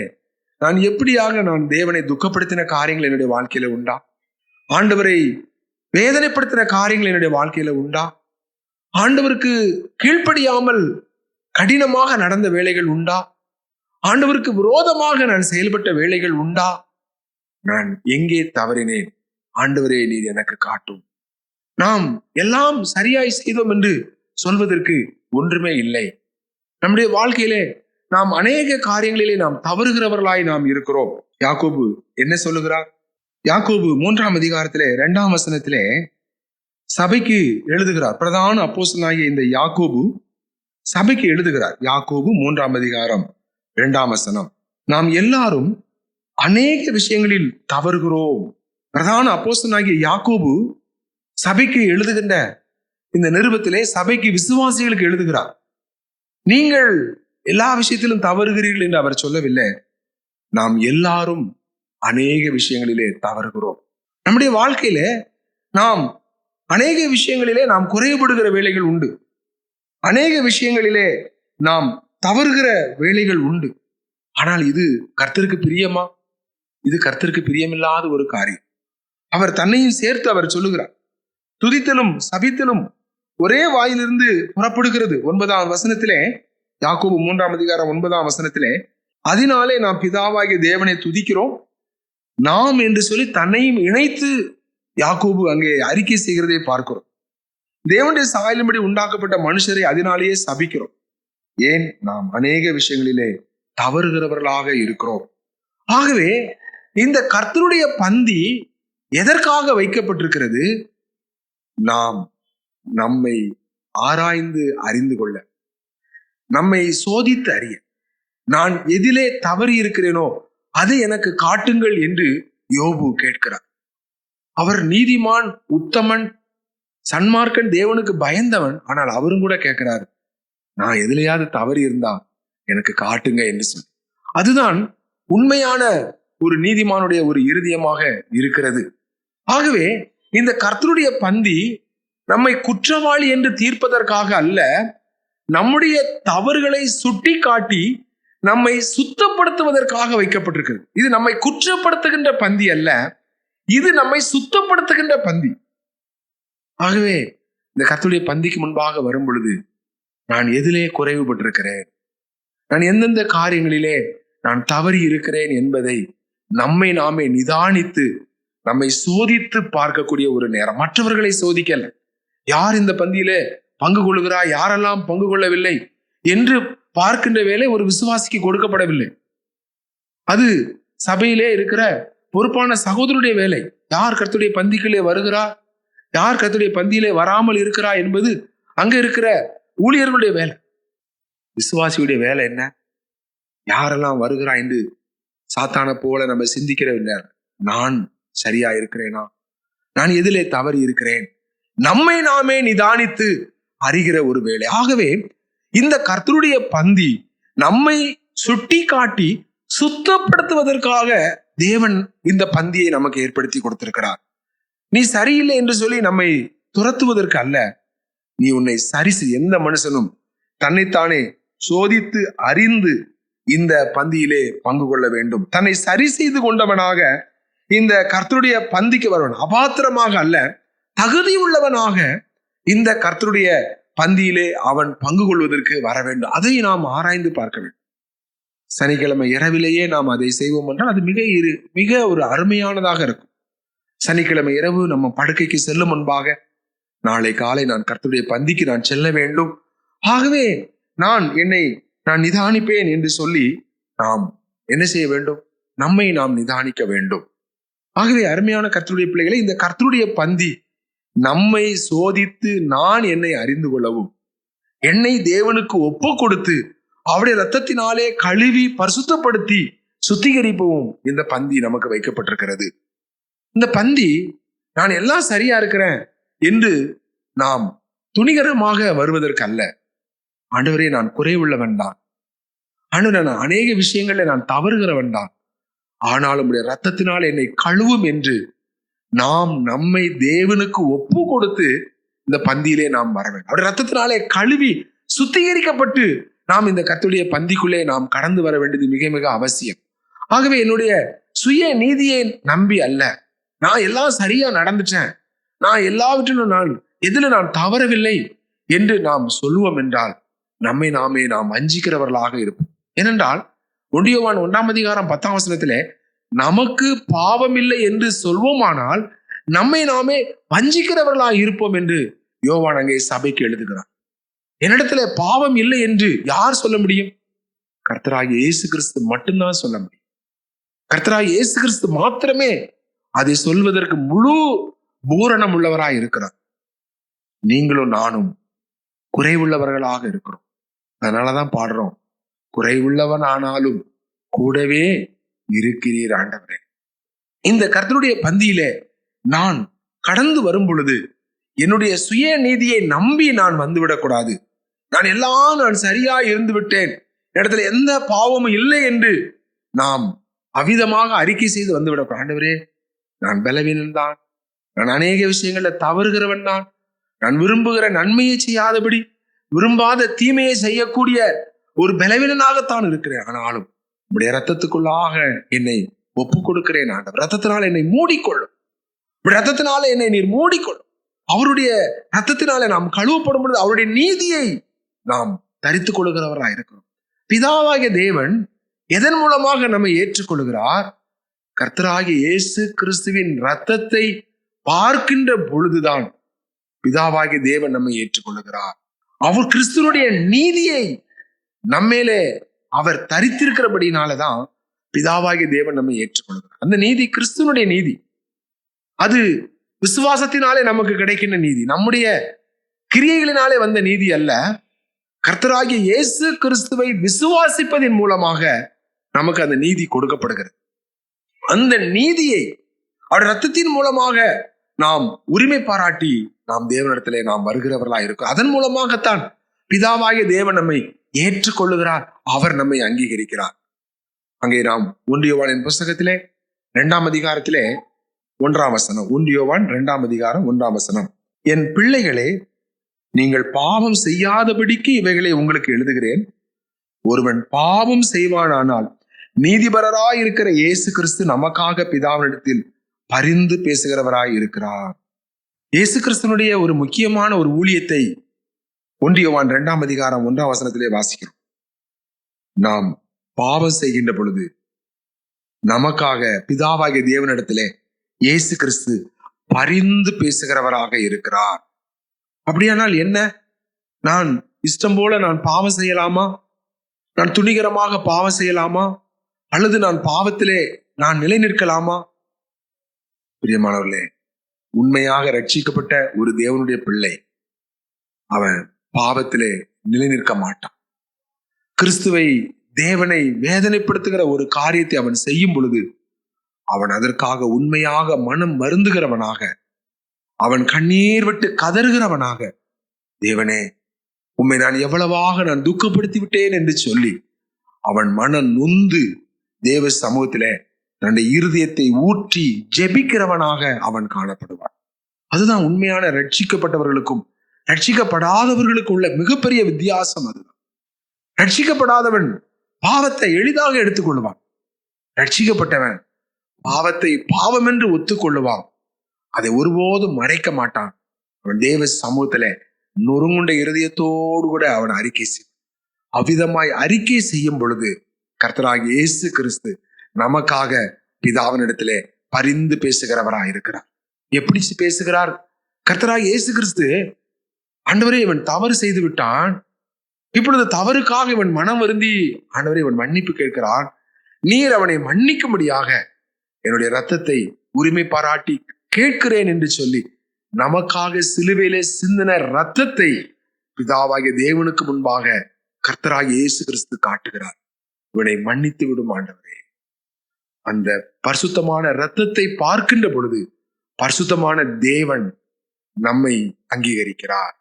நான் எப்படியாக நான் தேவனை துக்கப்படுத்தின காரியங்கள் என்னுடைய வாழ்க்கையில உண்டா? ஆண்டவரை வேதனைப்படுத்தின காரியங்கள் என்னுடைய வாழ்க்கையில உண்டா? ஆண்டவருக்கு கீழ்ப்படியாமல் கடினமாக நடந்த வேலைகள் உண்டா? ஆண்டவருக்கு விரோதமாக நான் செயல்பட்ட வேலைகள் உண்டா? நான் எங்கே தவறினேன்? ஆண்டவரே, நீர் எனக்கு காட்டும். நாம் எல்லாம் சரியாய் செய்தோம் என்று சொல்வதற்கு ஒன்றுமே இல்லை. நம்முடைய வாழ்க்கையிலே நாம் அநேக காரியங்களிலே நாம் தவறுகிறவர்களாய் நாம் இருக்கிறோம். யாக்கோபு என்ன சொல்லுகிறார்? யாக்கோபு 3ஆம் அதிகாரத்திலே 2ஆம் வசனத்திலே சபைக்கு எழுதுகிறார். பிரதான அப்போஸ்தலனாகிய இந்த யாக்கோபு சபைக்கு எழுதுகிறார். யாக்கோபு 3ஆம் அதிகாரம் 2ஆம் வசனம், நாம் எல்லாரும் அநேக விஷயங்களில் தவறுகிறோம். பிரதான அப்போஸ்தலனாகிய யாக்கோபு சபைக்கு எழுதுகின்ற இந்த நிருபத்திலே சபைக்கு விசுவாசிகளுக்கு எழுதுகிறார். நீங்கள் எல்லா விஷயத்திலும் தவறுகிறீர்கள் என்று அவர் சொல்லவில்லை. நாம் எல்லாரும் அநேக விஷயங்களிலே தவறுகிறோம். நம்முடைய வாழ்க்கையில நாம் அநேக விஷயங்களிலே நாம் குறைபடுகிற வேலைகள் உண்டு, அநேக விஷயங்களிலே நாம் தவறுகிற வேலைகள் உண்டு. ஆனால் இது கர்த்தருக்கு பிரியமா? இது கர்த்தருக்கு பிரியமில்லாத ஒரு காரியம். அவர் தன்னையும் சேர்த்து அவர் சொல்லுகிறார். துதித்தலும் சபித்தலும் ஒரே வாயிலிருந்து புறப்படுகிறது. 9ஆம் வசனத்திலே, யாக்கோபு 3ஆம் அதிகாரம் 9ஆம் வசனத்திலே, அதனாலே நாம் பிதாவாகிய தேவனை துதிக்கிறோம் நாம் என்று சொல்லி தன்னையும் இணைத்து யாக்கோபு அங்கே அறிக்கை செய்கிறதை பார்க்கிறோம். தேவனுடைய சாயலின்படி உண்டாக்கப்பட்ட மனுஷரை அதனாலேயே சபிக்கிறோம். ஏன்? நாம் அநேக விஷயங்களிலே தவறுகிறவர்களாக இருக்கிறோம். ஆகவே இந்த கர்த்தருடைய பந்தி எதற்காக வைக்கப்பட்டிருக்கிறது? நாம் நம்மை ஆராய்ந்து அறிந்து கொள்ள, நம்மை சோதித்து அறிய, நான் எதிலே தவறி இருக்கிறேனோ அதை எனக்கு காட்டுங்கள் என்று யோபு கேட்கிறார். அவர் நீதிமான், உத்தமன், சன்மார்க்கன், தேவனுக்கு பயந்தவன். ஆனால் அவரும் கூட கேட்கிறார், நான் எதிலையாவது தவறி இருந்தா எனக்கு காட்டுங்க என்று சொல்லி. அதுதான் உண்மையான ஒரு நீதிமானுடைய ஒரு இருதயமாக இருக்கிறது. ஆகவே இந்த கர்த்தருடைய பந்தி நம்மை குற்றவாளி என்று தீர்ப்பதற்காக அல்ல, நம்முடைய தவறுகளை சுட்டி காட்டி நம்மை சுத்தப்படுத்துவதற்காக வைக்கப்பட்டிருக்கிறது. இது நம்மை குற்றப்படுத்துகின்ற பந்தி அல்ல, இது நம்மை சுத்தப்படுத்துகின்ற பந்தி. ஆகவே இந்த கர்த்தருடைய பந்திக்கு முன்பாக வரும் பொழுது நான் எதிலே குறைவுபட்டிருக்கிறேன், நான் எந்தெந்த காரியங்களிலே நான் தவறி இருக்கிறேன் என்பதை நம்மை நாமே நிதானித்து நம்மை சோதித்து பார்க்கக்கூடிய ஒரு நேரம். மற்றவர்களை சோதிக்கல, யார் இந்த பந்தியிலே பங்கு கொள்கிறார், யாரெல்லாம் பங்கு கொள்ளவில்லை என்று பார்க்கின்ற வேலை ஒரு விசுவாசிக்கு கொடுக்கப்படவில்லை. அது சபையிலே இருக்கிற பொறுப்பான சகோதரருடைய வேலை. யார் கர்த்தருடைய பந்திக்குள்ளே வருகிறார், யார் கர்த்தருடைய பந்தியிலே வராமல் இருக்கிறார் என்பது அங்க இருக்கிற ஊழியர்களுடைய வேலை. விசுவாசியுடைய வேலை என்ன? யாரெல்லாம் வருகிறா என்று சாத்தான போல நம்ம சிந்திக்கிறவில்லை. நான் சரியா இருக்கிறேனா, நான் எதிலே தவறி இருக்கிறேன், நம்மை நாமே நிதானித்து அறிகிற ஒரு வேலை. ஆகவே இந்த கர்த்தருடைய பந்தி நம்மை சுட்டி காட்டி சுத்தப்படுத்துவதற்காக தேவன் இந்த பந்தியை நமக்கு ஏற்படுத்தி கொடுத்திருக்கிறார். நீ சரியில்லை என்று சொல்லி நம்மை துரத்துவதற்கு அல்ல. நீ உன்னை சரிசு. எந்த மனுஷனும் தன்னைத்தானே சோதித்து அறிந்து இந்த பந்தியிலே பங்கு கொள்ள வேண்டும். தன்னை சரி செய்து கொண்டவனாக இந்த கர்த்தருடைய பந்திக்கு வருவன், அபாத்திரமாக அல்ல, தகுதி உள்ளவனாக இந்த கர்த்தருடைய பந்தியிலே அவன் பங்கு கொள்வதற்கு வர வேண்டும். அதை நாம் ஆராய்ந்து பார்க்க வேண்டும். சனிக்கிழமை இரவிலேயே நாம் அதை செய்வோம் என்றால் அது மிக ஒரு அருமையானதாக இருக்கும். சனிக்கிழமை இரவு நம்ம படுக்கைக்கு செல்லும் முன்பாக, நாளை காலை நான் கர்த்தருடைய பந்திக்கு நான் செல்ல வேண்டும், ஆகவே நான் நிதானிப்பேன் என்று சொல்லி நாம் என்ன செய்ய வேண்டும்? நம்மை நாம் நிதானிக்க வேண்டும். ஆகவே அருமையான கர்த்தருடைய பிள்ளைகளை, இந்த கர்த்தருடைய பந்தி நம்மை சோதித்து நான் என்னை அறிந்து கொள்ளவும், என்னை தேவனுக்கு ஒப்பு கொடுத்து அவருடைய இரத்தத்தினாலே கழுவி பரிசுத்தப்படுத்தி சுத்திகரிப்பவும் இந்த பந்தி நமக்கு வைக்கப்பட்டிருக்கிறது. இந்த பந்தி நான் எல்லாம் சரியா இருக்கிறேன் என்று நாம் துணிகரமாக வருவதற்கு அல்ல. ஆண்டவரே, நான் குறைவுள்ளவன் தான், ஆண்டவரே, நான் அநேக விஷயங்கள்ல நான் தவறுகிறவன் தான், ஆனாலும் உடைய இரத்தத்தினால் என்னை கழுவும் என்று நாம் நம்மை தேவனுக்கு ஒப்பு கொடுத்து இந்த பந்தியிலே நாம் வர வேண்டும். அவருடைய இரத்தத்தினாலே கழுவி சுத்திகரிக்கப்பட்டு நாம் இந்த கர்த்தருடைய பந்திக்குள்ளே நாம் கடந்து வர வேண்டியது மிக மிக அவசியம். ஆகவே என்னுடைய சுய நீதியை நம்பி அல்ல, நான் எல்லாம் சரியா நடந்துட்டேன், நான் எல்லாவற்றிலும் நான் தவறவில்லை என்று நாம் சொல்லுவோம் என்றால் நம்மை நாமே நாம் வஞ்சிக்கிறவர்களாக இருப்போம். ஏனென்றால் 1 யோவான் 1:10 நமக்கு பாவம் இல்லை என்று சொல்வோமானால் நம்மை நாமே வஞ்சிக்கிறவர்களாக இருப்போம் என்று யோவான் அங்கே சபைக்கு எழுதுகிறார். என்னிடத்துல பாவம் இல்லை என்று யார் சொல்ல முடியும்? கர்த்தராகிய இயேசு கிறிஸ்து மட்டும்தான் சொல்ல முடியும். கர்த்தராகிய இயேசு கிறிஸ்து மாத்திரமே அதை சொல்வதற்கு முழு பூரணம் உள்ளவராய் இருக்கிறார். நீங்களும் நானும் குறைவுள்ளவர்களாக இருக்கிறோம். அதனாலதான் பாடுறோம், குறைவுள்ளவன் ஆனாலும் கூடவே இருக்கிறீர் ஆண்டவரே. இந்த கர்த்தருடைய பந்தியிலே நான் கடந்து வரும் பொழுது என்னுடைய சுய நீதியை நம்பி நான் வந்துவிடக்கூடாது. நான் சரியா இருந்து விட்டேன், இடத்துல எந்த பாவமும் இல்லை என்று நாம் அவிதமாக அறிக்கை செய்து வந்துவிடக்கூடாது. ஆண்டவரே, நான் பலவீனன் தான், நான் அநேக விஷயங்கள்ல தவறுகிறவன் தான், நான் விரும்புகிற நன்மையை செய்யாதபடி விரும்பாத தீமையை செய்யக்கூடிய ஒரு பலவீனனாகத்தான் இருக்கிறேன். ஆனாலும் உடைய ரத்தத்துக்குள்ளாக என்னை ஒப்பு கொடுக்கிறேன் ஆண்டவர். ரத்தத்தினால என்னை மூடிக்கொள்ளும், ரத்தத்தினால என்னை நீர் மூடிக்கொள்ளும். அவருடைய ரத்தத்தினால நாம் கழுவப்படும் பொழுது அவருடைய நீதியை நாம் தரித்துக் கொள்கிறவராக இருக்கிறோம். பிதாவாகிய தேவன் எதன் மூலமாக நம்மை ஏற்றுக்கொள்கிறார்? கர்த்தராகிய இயேசு கிறிஸ்துவின் ரத்தத்தை பார்க்கின்ற பொழுதுதான் பிதாவாகிய தேவன் நம்மை ஏற்றுக்கொள்கிறார். அவர் கிறிஸ்துவனுடைய நீதியை நம்மேலே அவர் தரித்திருக்கிறபடினாலதான் பிதாவாகிய தேவன் நம்மை ஏற்றுக்கொள்கிறார். அந்த நீதி கிறிஸ்துவனுடைய நீதி. அது விசுவாசத்தினாலே நமக்கு கிடைக்கின்ற நீதி, நம்முடைய கிரியைகளினாலே வந்த நீதி அல்ல. கர்த்தராகிய இயேசு கிறிஸ்துவை விசுவாசிப்பதின் மூலமாக நமக்கு அந்த நீதி கொடுக்கப்படுகிறது. அந்த நீதியை அவருடைய ரத்தத்தின் மூலமாக நாம் உரிமை பாராட்டி நாம் தேவனிடத்திலே நாம் வருகிறவர்களா இருக்கும். அதன் மூலமாகத்தான் பிதாவாகிய தேவன் நம்மை ஏற்றுக்கொள்ளுகிறார், அவர் நம்மை அங்கீகரிக்கிறார். அங்கே நாம் 1 யோவானின் புஸ்தகத்திலே 2ஆம் அதிகாரத்திலே 1ஆம் வசனம், 1 யோவான் 2ஆம் அதிகாரம் 1ஆம் வசனம், என் பிள்ளைகளே, நீங்கள் பாவம் செய்யாதபடிக்கு இவைகளை உங்களுக்கு எழுதுகிறேன். ஒருவன் பாவம் செய்வானானால் நீதிபரராய் இருக்கிற இயேசு கிறிஸ்து நமக்காக பிதாவினிடத்தில் பரிந்து பேசுகிறவராய் இருக்கிறார். இயேசு கிறிஸ்துனுடைய ஒரு முக்கியமான ஒரு ஊழியத்தை 1 யோவான் 2ஆம் அதிகாரம் 1ஆம் வசனத்திலே வாசிக்கிறோம். நாம் பாவம் செய்கின்ற பொழுது நமக்காக பிதாவாகிய தேவனிடத்திலே இயேசு கிறிஸ்து பரிந்து பேசுகிறவராக இருக்கிறார். அப்படியானால் என்ன? நான் இஷ்டம் போல நான் பாவம் செய்யலாமா? நான் துணிகரமாக பாவம் செய்யலாமா? அல்லது நான் பாவத்திலே நான் நிலை நிற்கலாமா? பிரியமானவர்களே, உண்மையாக ரட்சிக்கப்பட்ட ஒரு தேவனுடைய பிள்ளை அவன் பாவத்திலே நிலை நிற்க மாட்டான். கிறிஸ்துவை, தேவனை வேதனைப்படுத்துகிற ஒரு காரியத்தை அவன் செய்யும் பொழுது அவன் அதற்காக உண்மையாக மனம் வருந்துகிறவனாக, அவன் கண்ணீர் விட்டு கதறுகிறவனாக, தேவனே உம்மை நான் எவ்வளவாக நான் துக்கப்படுத்தி விட்டேன் என்று சொல்லி அவன் மனம் நொந்து தேவ சமூகத்திலே தன்னுடைய இருதயத்தை ஊற்றி ஜெபிக்கிறவனாக அவன் காணப்படுவான். அதுதான் உண்மையான ரட்சிக்கப்பட்டவர்களுக்கும் ரட்சிக்கப்படாதவர்களுக்கும் உள்ள மிகப்பெரிய வித்தியாசம். அதுதான். ரட்சிக்கப்படாதவன் பாவத்தை எளிதாக எடுத்துக்கொள்வான். ரட்சிக்கப்பட்டவன் பாவத்தை பாவம் என்று ஒத்துக்கொள்ளுவான். அதை ஒருபோதும் மறைக்க மாட்டான். அவன் தேவ சமூகத்துல நொறுங்குண்ட இருதயத்தோடு கூட அவன் அறிக்கை செய்வான். அவ்விதமாய் அறிக்கை செய்யும் பொழுது கர்த்தராகிய இயேசு கிறிஸ்து நமக்காக பிதாவினிடத்திலே பரிந்து பேசுகிறவராய் இருக்கிறார். எப்படி பேசுகிறார்? கர்த்தராகிய இயேசு கிறிஸ்து, ஆண்டவரே இவன் தவறு செய்து விட்டான், இப்பொழுது தவறுக்காக இவன் மனம் வருந்தி ஆண்டவரே இவன் மன்னிப்பு கேட்கிறான், நீர் அவனை மன்னிக்கும்படியாக என்னுடைய ரத்தத்தை உரிமை பாராட்டி கேட்கிறேன் என்று சொல்லி நமக்காக சிலுவையிலே சிந்தின ரத்தத்தை பிதாவாகிய தேவனுக்கு முன்பாக கர்த்தராகிய இயேசு கிறிஸ்து காட்டுகிறார். இவனை மன்னித்து விடும் ஆண்டவரே. அந்த பரிசுத்தமான ரத்தத்தை பார்க்கின்ற பொழுது பரிசுத்தமான தேவன் நம்மை அங்கீகரிக்கிறார்.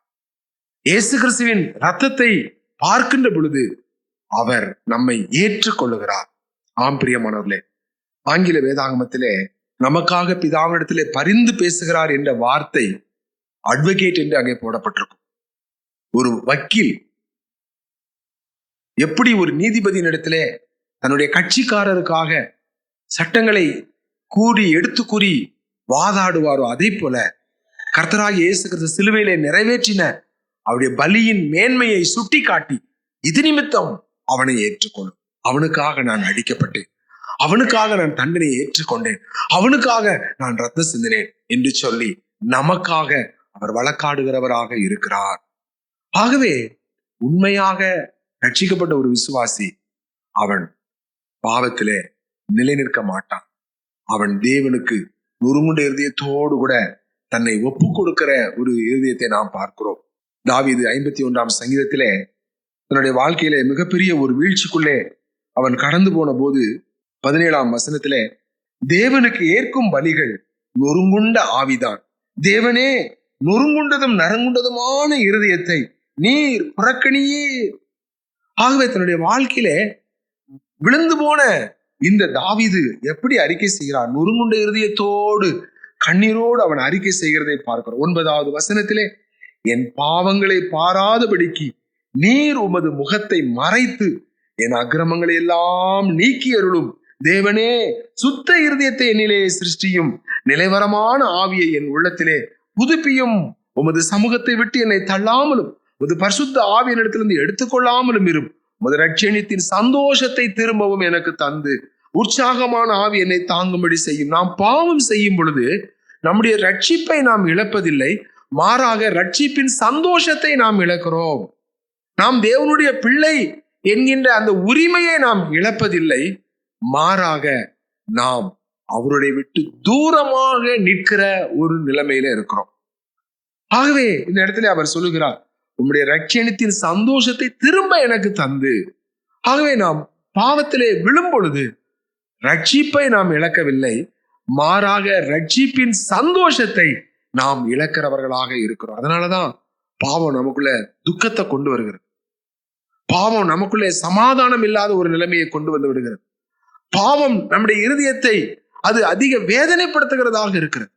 இயேசு கிறிஸ்துவின் ரத்தத்தை பார்க்கின்ற பொழுது அவர் நம்மை ஏற்றுக்கொள்ளுகிறார். ஆம் பிரியமானவர்களே, ஆங்கில வேதாகமத்திலே நமக்காக பிதாவினிடத்திலே பரிந்து பேசுகிறார் என்ற வார்த்தை அட்வொகேட் என்று அங்கே போடப்பட்டிருக்கும். ஒரு வக்கீல் எப்படி ஒரு நீதிபதியினிடத்திலே தன்னுடைய கட்சிக்காரருக்காக சட்டங்களை எடுத்து கூறி வாதாடுவாரோ, அதே போல கர்த்தராகிய இயேசு கிறிஸ்து சிலுவையிலே நிறைவேற்றின அவருடைய பலியின் மேன்மையை சுட்டி காட்டி இது நிமித்தம் அவனை ஏற்றுக்கொள்ளும். அவனுக்காக நான் அடிக்கப்பட்டேன், அவனுக்காக நான் தண்டனையை ஏற்றுக்கொண்டேன், அவனுக்காக நான் ரத்தம் சிந்தினேன் என்று சொல்லி நமக்காக அவர் வழக்காடுகிறவராக இருக்கிறார். ஆகவே உண்மையாக ரட்சிக்கப்பட்ட ஒரு விசுவாசி அவன் பாவத்திலே நிலை நிற்க மாட்டான். அவன் தேவனுக்கு நொறுங்குண்ட இருதயத்தோடு கூட தன்னை ஒப்பு கொடுக்கிற ஒரு இருதயத்தை நாம் பார்க்கிறோம். தாவீது 51ஆம் சங்கீதத்திலே தன்னுடைய வாழ்க்கையிலே மிகப்பெரிய ஒரு வீழ்ச்சிக்குள்ளே அவன் கடந்து போன போது 17ஆம் வசனத்திலே, தேவனுக்கு ஏற்கும் பலிகள் நொறுங்குண்ட ஆவிதான், தேவனே நொறுங்குண்டதும் நரங்குண்டதுமான இருதயத்தை நீர் புறக்கணியே. ஆகவே தன்னுடைய வாழ்க்கையிலே விழுந்து போன இந்த தாவீது எப்படி அறிக்கை செய்கிறார்? நொறுங்குண்ட இருதயத்தோடு கண்ணீரோடு அவன் அறிக்கை செய்கிறதை பார்க்கிறோம். 9வது வசனத்திலே, என் பாவங்களை பாராதபடிக்கு நீர் உமது முகத்தை மறைத்து என் அக்கிரமங்களை எல்லாம் நீக்கி அருளும், தேவனே சுத்த இருதயத்தை என்னிலே சிருஷ்டியும், நிலைவரமான ஆவியை என் உள்ளத்திலே புதுப்பியும், உமது சமூகத்தை விட்டு என்னை தள்ளாமலும் உமது பரிசுத்த ஆவியினிடத்திலிருந்து எடுத்துக்கொள்ளாமலும் இரும், உமது ரட்சணியத்தின் சந்தோஷத்தை திரும்பவும் எனக்கு தந்து உற்சாகமான ஆவி என்னை தாங்கும்படி செய்யும். நாம் பாவம் செய்யும் பொழுது நம்முடைய ரட்சிப்பை நாம் இழப்பதில்லை, மாறாக ரட்சிப்பின் சந்தோஷத்தை நாம் இழக்கிறோம். நாம் தேவனுடைய பிள்ளை என்கின்ற அந்த உரிமையை நாம் இழப்பதில்லை, மாறாக நாம் அவருடைய விட்டு தூரமாக நிற்கிற ஒரு நிலைமையில இருக்கிறோம். ஆகவே இந்த இடத்துல அவர் சொல்லுகிறார், உம்முடைய ரட்சணியத்தின் சந்தோஷத்தை திரும்ப எனக்கு தந்து. ஆகவே நாம் பாவத்திலே விழும் பொழுது ரட்சிப்பை நாம் இழக்கவில்லை, மாறாக ரட்சிப்பின் சந்தோஷத்தை நாம் இழக்கிறவர்களாக இருக்கிறோம். அதனாலதான் பாவம் நமக்குள்ள துக்கத்தை கொண்டு வருகிறது. பாவம் நமக்குள்ளே சமாதானம் இல்லாத ஒரு நிலைமையை கொண்டு வந்து விடுகிறது. பாவம் நம்முடைய இருதயத்தை அது அதிக வேதனைப்படுத்துகிறதாக இருக்கிறது.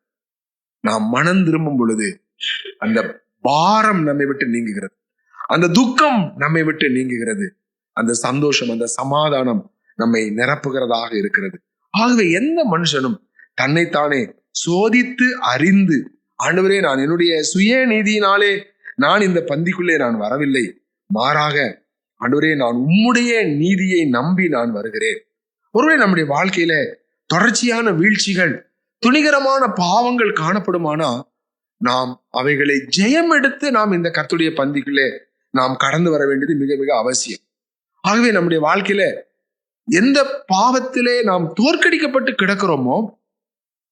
நாம் மனம் திரும்பும் பொழுது அந்த பாரம் நம்மை விட்டு நீங்குகிறது, அந்த துக்கம் நம்மை விட்டு நீங்குகிறது, அந்த சந்தோஷம், அந்த சமாதானம் நம்மை நிரப்புகிறதாக இருக்கிறது. ஆகவே எந்த மனுஷனும் தன்னைத்தானே சோதித்து அறிந்து, ஆண்டவரே நான் என்னுடைய சுய நீதியினாலே நான் இந்த பந்திக்குள்ளே நான் வரவில்லை, மாறாக ஆண்டவரே நான் உம்முடைய நீதியை நம்பி நான் வருகிறேன். ஒருவேளை நம்முடைய வாழ்க்கையில தொடர்ச்சியான வீழ்ச்சிகள், துணிகரமான பாவங்கள் காணப்படுமானா நாம் அவைகளை ஜெயம் எடுத்து நாம் இந்த கர்த்தருடைய பந்திக்குள்ளே நாம் கடந்து வர வேண்டியது மிக மிக அவசியம். ஆகவே நம்முடைய வாழ்க்கையில எந்த பாவத்திலே நாம் தோற்கடிக்கப்பட்டு கிடக்கிறோமோ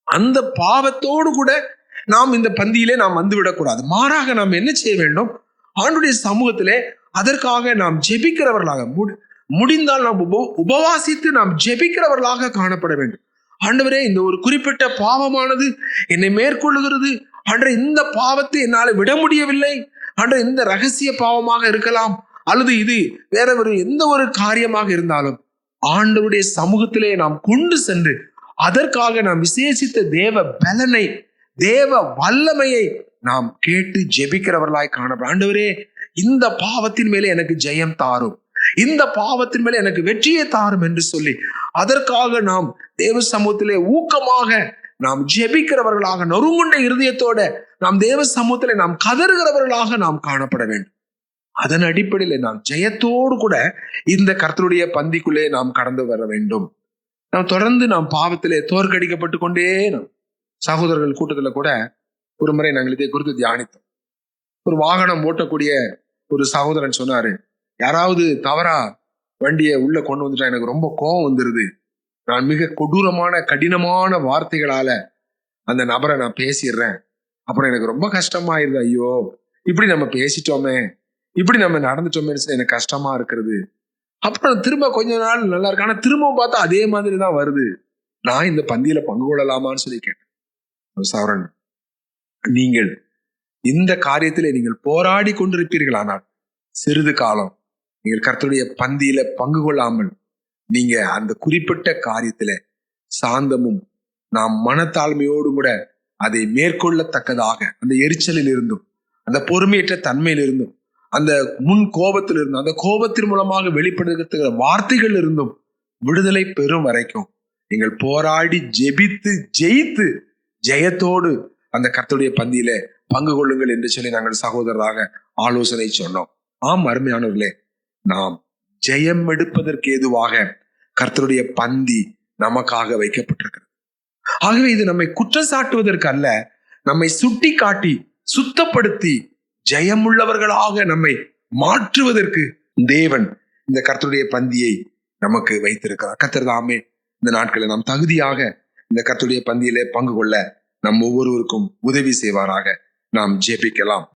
அந்த பாவத்தோடு கூட நாம் இந்த பந்தியிலே நாம் வந்து விடக்கூடாது. மாறாக நாம் என்ன செய்ய வேண்டும்? ஆண்டுடைய சமூகத்திலே அதற்காக நாம் ஜெபிக்கிறவர்களாக, முடிந்தால் நாம் உபவாசித்து நாம் ஜெபிக்கிறவர்களாக காணப்பட வேண்டும். ஆண்டவரே, இந்த ஒரு குறிப்பிட்ட பாவமானது என்னை மேற்கொள்ளுகிறது. ஆண்டவரே, இந்த பாவத்தை என்னால் விட முடியவில்லை. ஆண்டவரே, இந்த ரகசிய பாவமாக இருக்கலாம், அல்லது இது வேற ஒரு எந்த ஒரு காரியமாக இருந்தாலும் ஆண்டவருடைய சமூகத்திலே நாம் கொண்டு சென்று அதற்காக நாம் விசேஷித்த தேவ பலனை, தேவ வல்லமையை நாம் கேட்டு ஜெபிக்கிறவர்களாய் காணப்படும். ஆண்டவரே, இந்த பாவத்தின் மேலே எனக்கு ஜெயம் தாரும், இந்த பாவத்தின் மேலே எனக்கு வெற்றியை தாரும் என்று சொல்லி அதற்காக நாம் தேவ சமூகத்திலே ஊக்கமாக நாம் ஜெபிக்கிறவர்களாக, நொறுங்குண்ட இருதயத்தோட நாம் தேவ சமூகத்திலே நாம் கதறுகிறவர்களாக நாம் காணப்பட வேண்டும். அதன் அடிப்படையில் நாம் ஜெயத்தோடு கூட இந்த கர்த்தருடைய பந்திக்குள்ளே நாம் கடந்து வர வேண்டும். நாம் தொடர்ந்து நாம் பாவத்திலே தோற்கடிக்கப்பட்டு கொண்டே நாம் சகோதரர்கள் கூட்டத்துல கூட ஒரு முறை நாங்கள் இதை குறித்து தியானித்தோம். ஒரு வாகனம் ஓட்டக்கூடிய ஒரு சகோதரன் சொன்னாரு, யாராவது தவறா வண்டியை உள்ள கொண்டு வந்துட்டா எனக்கு ரொம்ப கோபம் வந்துருது. நான் மிக கொடூரமான கடினமான வார்த்தைகளால அந்த நபரை நான் பேசிடுறேன். அப்புறம் எனக்கு ரொம்ப கஷ்டமாயிருது. ஐயோ, இப்படி நம்ம பேசிட்டோமே, இப்படி நம்ம நடந்துட்டோமே, எனக்கு கஷ்டமா இருக்கிறது. அப்புறம் திரும்ப கொஞ்ச நாள் நல்லா இருக்கு, ஆனா திரும்பவும் பார்த்தா அதே மாதிரி தான் வருது. நான் இந்த பந்தியில பங்கு கொள்ளலாமான்னு சொல்லி கேட்டேன். சவரன், நீங்கள் இந்த காரியத்திலே நீங்கள் போராடி கொண்டிருப்பீர்கள், ஆனால் சிறிது காலம் நீங்கள் கர்த்தருடைய பந்தியில பங்கு கொள்ளாமல் நீங்க அந்த குறிப்பிட்ட காரியத்துல சாந்தமும் நாம் மனத்தாழ்மையோடு கூட அதை மேற்கொள்ளத்தக்கதாக அந்த எரிச்சலில் இருந்தும், அந்த பொறுமையற்ற தன்மையில் இருந்தும், அந்த முன் கோபத்தில் இருந்தும், அந்த கோபத்தின் மூலமாக வெளிப்படுத்துகிற வார்த்தைகள் இருந்தும் விடுதலை பெறும் வரைக்கும் நீங்கள் போராடி ஜெபித்து ஜெயித்து ஜெயத்தோடு அந்த கர்த்தருடைய பந்தியில பங்கு கொள்ளுங்கள் என்று சொல்லி நாங்கள் சகோதரராக ஆலோசனை சொன்னோம். ஆம் அருமையானவர்களே, நாம் ஜெயம் எடுப்பதற்கு ஏதுவாக கர்த்தருடைய பந்தி நமக்காக வைக்கப்பட்டிருக்கிறது. ஆகவே இது நம்மை குற்றம் சாட்டுவதற்கு அல்ல, நம்மை சுட்டி காட்டி சுத்தப்படுத்தி ஜெயமுள்ளவர்களாக நம்மை மாற்றுவதற்கு தேவன் இந்த கர்த்தருடைய பந்தியை நமக்கு வைத்திருக்கிறார். கர்த்தர் தாமே இந்த நாட்களில் நாம் தகுதியாக இந்த கர்த்தருடைய பந்தியிலே பங்கு கொள்ள நம் ஒவ்வொருவருக்கும் உதவி செய்வாராக. நாம் ஜெபிக்கலாம்.